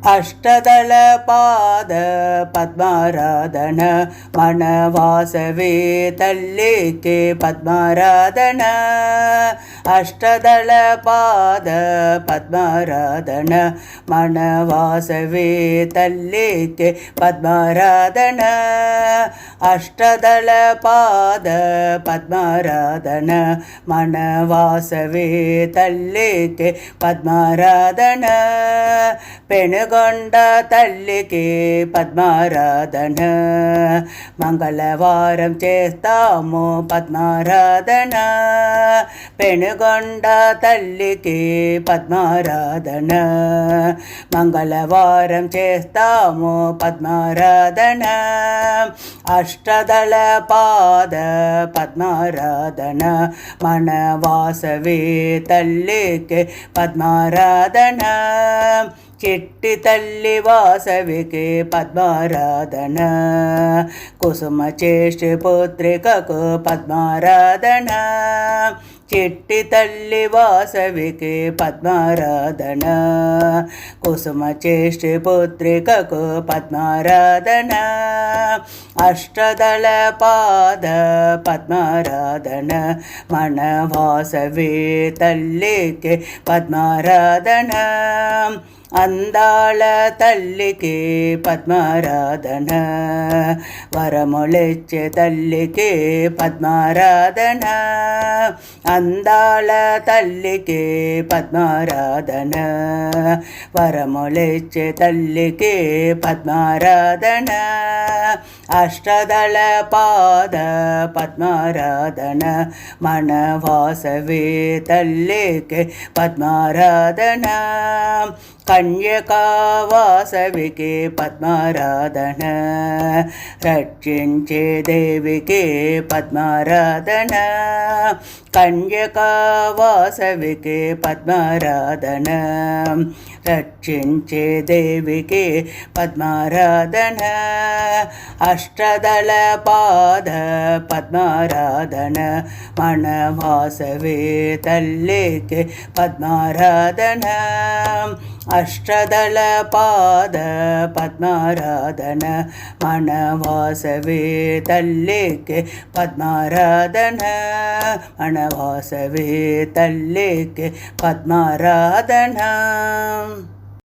ಅಷ್ಟದಳಪಾದ ಪದ್ಮಾರಾಧನ ಮನವಾಸವೇ ತಲ್ಲಿಕೆ ಪದ್ಮಾರಾಧನ ಅಷ್ಟದಳಪಾದ ಪದ್ಮಾರಾಧನ ಮನವಾಸವೇ ತಲ್ಲಿಕೆ ಪದ್ಮಾರಾಧನ ಅಷ್ಟದಳಪಾದ ಪದ್ಮಾರಾಧನ ಮನವಾಸವೇ ತಲ್ಲಿಕೆ ಪದ್ಮಾರಾಧನ పెనుగొండ తల్లికి పద్మారాధన మంగళవారం చేస్తాము పద్మారాధన పెనుగొండ తల్లికి పద్మారాధన మంగళవారం చేస్తాము పద్మారాధన అష్టదళ పాద పద్మారాధన మనవాసవే తల్లికి పద్మారాధన చిట్టి తల్లి వాసవికి పద్మారాధన కుసుమ చేష్టి పుత్రికకు పద్మారాధన చిట్టి తల్లి వాసవికి పద్మారాధన కుసుమ చేష్టి పుత్రికకు పద్మారాధన అష్టదళ పాద పద్మారాధన మనవాసవే తల్లికి పద్మారాధన అందాళ తల్లికి పద్మారాధన వరములిచ్చే తల్లికి పద్మారాధన అందాళ తల్లికి పద్మారాధన వరములిచ్చే తల్లికి పద్మారాధన అష్టదళ పాద పద్మారాధన మనవాసవే తల్లికి పద్మారాధన కన్యకావాసవికి పద్మారాధన రక్షించే దేవికి పద్మారాధన కన్యకావాసవికి పద్మారాధన రక్షించే దేవికి పద్మారాధన అష్టదళ పాద పద్మారాధన మనవాసవే తల్లికి పద్మారాధన అష్టదళ పాద పద్మారాధన మనవాసవే తల్లికి పద్మారాధన మనవాసవే తల్లికి పద్మారాధన